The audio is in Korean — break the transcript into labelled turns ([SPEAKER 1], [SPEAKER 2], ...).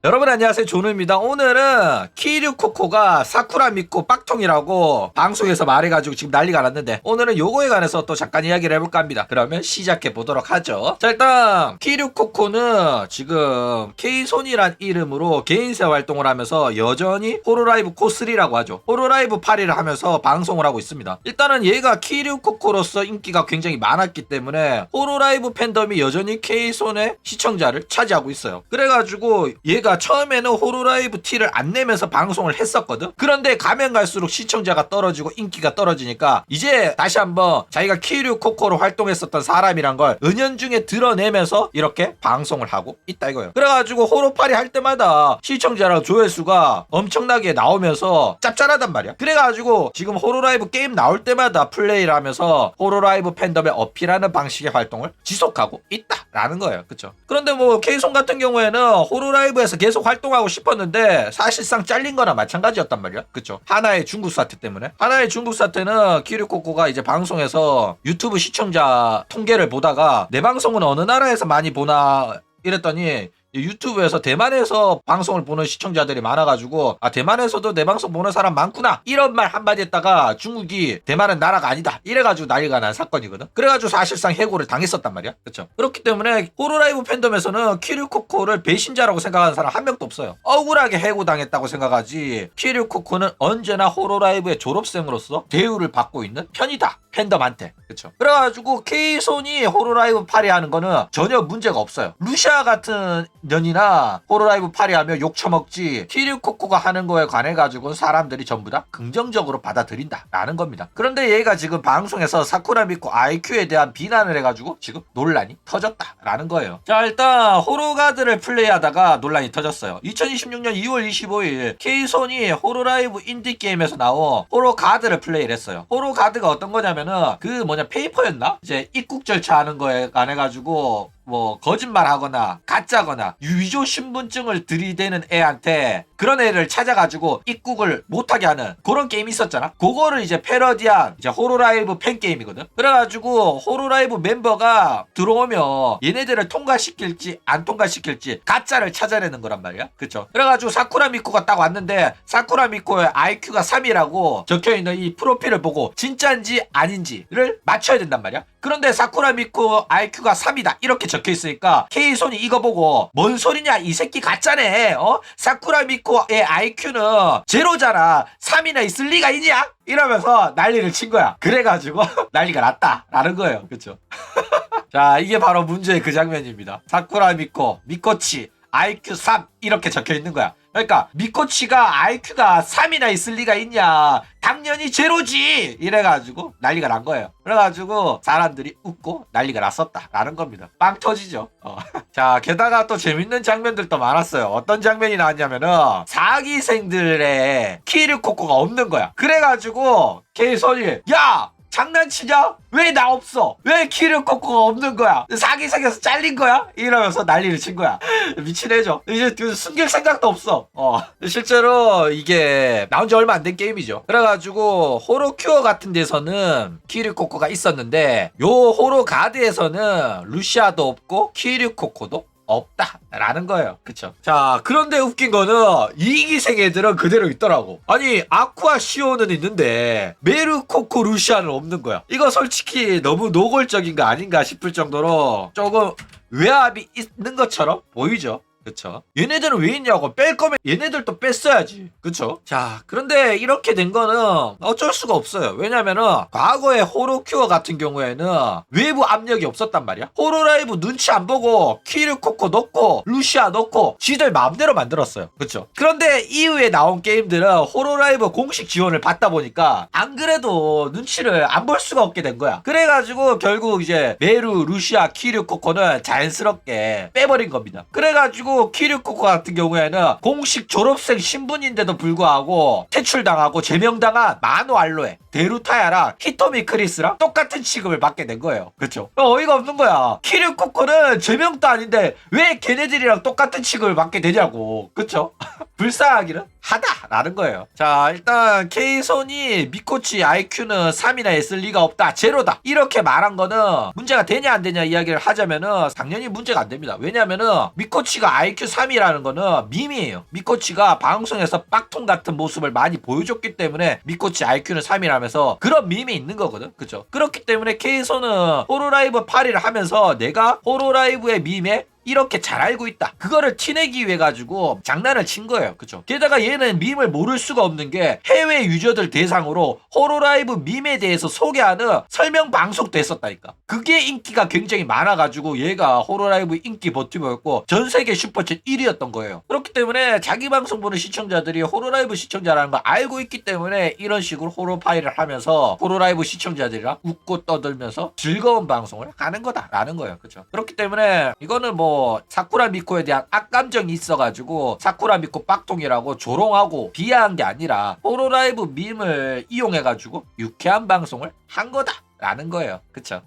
[SPEAKER 1] 여러분 안녕하세요, 조누입니다. 오늘은 키류 코코가 사쿠라 미코 빡통이라고 방송에서 말해가지고 지금 난리가 났는데, 오늘은 요거에 관해서 또 잠깐 이야기를 해볼까 합니다. 그러면 시작해 보도록 하죠. 자, 일단 키류 코코는 지금 K손이란 이름으로 개인세 활동을 하면서 여전히 호로라이브 코3라고 하죠. 호로라이브 8위를 하면서 방송을 하고 있습니다. 일단은 얘가 키류 코코로서 인기가 굉장히 많았기 때문에 호로라이브 팬덤이 여전히 K손의 시청자를 차지하고 있어요. 그래가지고 얘가 처음에는 호로라이브 티를 안 내면서 방송을 했었거든. 그런데 가면 갈수록 시청자가 떨어지고 인기가 떨어지니까 이제 다시 한번 자기가 키류 코코로 활동했었던 사람이란 걸 은연중에 드러내면서 이렇게 방송을 하고 있다 이거예요. 그래가지고 호로파리 할 때마다 시청자랑 조회수가 엄청나게 나오면서 짭짤하단 말이야. 그래가지고 지금 호로라이브 게임 나올 때마다 플레이를 하면서 호로라이브 팬덤에 어필하는 방식의 활동을 지속하고 있다라는 거예요. 그쵸? 그런데 뭐 K손 같은 경우에는 호로라이브에서 계속 활동하고 싶었는데 사실상 잘린 거나 마찬가지였단 말이야. 그쵸? 하나의 중국 사태 때문에. 하나의 중국 사태는 키류코코가 이제 방송에서 유튜브 시청자 통계를 보다가 내 방송은 어느 나라에서 많이 보나 이랬더니 유튜브에서 대만에서 방송을 보는 시청자들이 많아가지고, 아, 대만에서도 내 방송 보는 사람 많구나 이런 말 한마디 했다가 중국이 대만은 나라가 아니다 이래가지고 난리가 난 사건이거든. 그래가지고 사실상 해고를 당했었단 말이야. 그쵸? 그렇기 때문에 호로라이브 팬덤에서는 키류코코를 배신자라고 생각하는 사람 한 명도 없어요. 억울하게 해고당했다고 생각하지, 키류코코는 언제나 호로라이브의 졸업생으로서 대우를 받고 있는 편이다, 팬덤한테. 그쵸? 그래가지고 K손이 호로라이브 파리하는 거는 전혀 문제가 없어요. 루시아 같은 년이나 호로라이브 파리하며 욕 처먹지, 키류코코가 하는 거에 관해가지고는 사람들이 전부 다 긍정적으로 받아들인다 라는 겁니다. 그런데 얘가 지금 방송에서 사쿠라 미코 IQ에 대한 비난을 해가지고 지금 논란이 터졌다 라는 거예요. 자, 일단 호로가드를 플레이하다가 논란이 터졌어요. 2026년 2월 25일 K손이 호로라이브 인디게임에서 나온 호로가드를 플레이를 했어요. 호로가드가 어떤 거냐면은 페이퍼였나? 이제 입국 절차 하는 거에 관해가지고 뭐 거짓말하거나 가짜거나 위조 신분증을 들이대는 애한테 그런 애를 찾아가지고 입국을 못하게 하는 그런 게임이 있었잖아. 그거를 이제 패러디한 이제 호로라이브 팬게임이거든. 그래가지고 호로라이브 멤버가 들어오면 얘네들을 통과시킬지 안 통과시킬지 가짜를 찾아내는 거란 말이야. 그쵸? 그래가지고 사쿠라 미코가 딱 왔는데 사쿠라 미코의 IQ가 3이라고 적혀있는 이 프로필을 보고 진짜인지 아닌지를 맞춰야 된단 말이야. 그런데 사쿠라 미코 IQ가 3이다 이렇게 적혀있으니까 K손이 이거 보고 뭔 소리냐, 이 새끼 가짜네, 사쿠라 미코의 IQ는 제로잖아, 3이나 있을 리가 있냐 이러면서 난리를 친 거야. 그래가지고 난리가 났다 라는 거예요. 그쵸? 자, 이게 바로 문제의 그 장면입니다. 사쿠라 미코, 미코치 IQ 3 이렇게 적혀있는 거야. 그러니까 미코치가 IQ가 3이나 있을 리가 있냐, 당연히 제로지 이래가지고 난리가 난 거예요. 그래가지고 사람들이 웃고 난리가 났었다 라는 겁니다. 빵 터지죠. 자, 게다가 또 재밌는 장면들도 많았어요. 어떤 장면이 나왔냐면은 사기생들의 키류코코가 없는 거야. 그래가지고 K손이 야, 장난치냐? 왜 나 없어? 왜 키류코코가 없는 거야? 사기생에서 잘린 거야? 이러면서 난리를 친 거야. 미친 애죠. 이제 숨길 생각도 없어. 실제로 이게 나온 지 얼마 안 된 게임이죠. 그래가지고 호로큐어 같은 데서는 키류코코가 있었는데 요 호로가드에서는 루시아도 없고 키류코코도 없다 라는 거예요. 그쵸? 자, 그런데 웃긴 거는 이기생 애들은 그대로 있더라고. 아니, 아쿠아 시오는 있는데 메르코코 루시아는 없는 거야. 이거 솔직히 너무 노골적인 거 아닌가 싶을 정도로 조금 외압이 있는 것처럼 보이죠. 그쵸? 얘네들은 왜 있냐고. 뺄 거면 얘네들도 뺐어야지. 그쵸? 자, 그런데 이렇게 된 거는 어쩔 수가 없어요. 왜냐면은 과거에 호로큐어 같은 경우에는 외부 압력이 없었단 말이야. 호로라이브 눈치 안 보고 키류코코 넣고 루시아 넣고 지들 마음대로 만들었어요. 그쵸? 그런데 이후에 나온 게임들은 호로라이브 공식 지원을 받다 보니까 안 그래도 눈치를 안 볼 수가 없게 된 거야. 그래가지고 결국 이제 메루, 루시아, 키류코코는 자연스럽게 빼버린 겁니다. 그래가지고 키류코코 같은 경우에는 공식 졸업생 신분인데도 불구하고 퇴출당하고 제명당한 만호 알로에 데루타야랑 히토미 크리스랑 똑같은 취급을 받게 된 거예요. 그쵸? 어이가 없는 거야. 키류 코코는 제명도 아닌데 왜 걔네들이랑 똑같은 취급을 받게 되냐고. 그쵸? 불쌍하기는 하다라는 거예요. 자, 일단 K손이 미코치 IQ는 3이나 했을 리가 없다, 제로다, 이렇게 말한 거는 문제가 되냐 안 되냐 이야기를 하자면은 당연히 문제가 안 됩니다. 왜냐면은 미코치가 IQ 3이라는 거는 밈이에요. 미코치가 방송에서 빡통 같은 모습을 많이 보여줬기 때문에 미코치 IQ는 3이라면서 그런 밈이 있는 거거든. 그쵸? 그렇기 때문에 K손은 호로라이브 8위를 하면서 내가 호로라이브의 밈에 이렇게 잘 알고 있다, 그거를 티내기 위해 가지고 장난을 친 거예요. 그쵸? 게다가 얘는 밈을 모를 수가 없는 게 해외 유저들 대상으로 호로라이브 밈에 대해서 소개하는 설명 방송도 했었다니까. 그게 인기가 굉장히 많아가지고 얘가 호로라이브 인기 버티버였고 전세계 슈퍼챗 1위였던 거예요. 그렇기 때문에 자기 방송 보는 시청자들이 호로라이브 시청자라는 걸 알고 있기 때문에 이런 식으로 호로파이를 하면서 호로라이브 시청자들이랑 웃고 떠들면서 즐거운 방송을 하는 거다라는 거예요. 그쵸? 그렇기 때문에 이거는 뭐 사쿠라 미코에 대한 악감정이 있어가지고 사쿠라 미코 빡통이라고 조롱하고 비하한 게 아니라 호로라이브 밈을 이용해가지고 유쾌한 방송을 한 거다라는 거예요. 그쵸?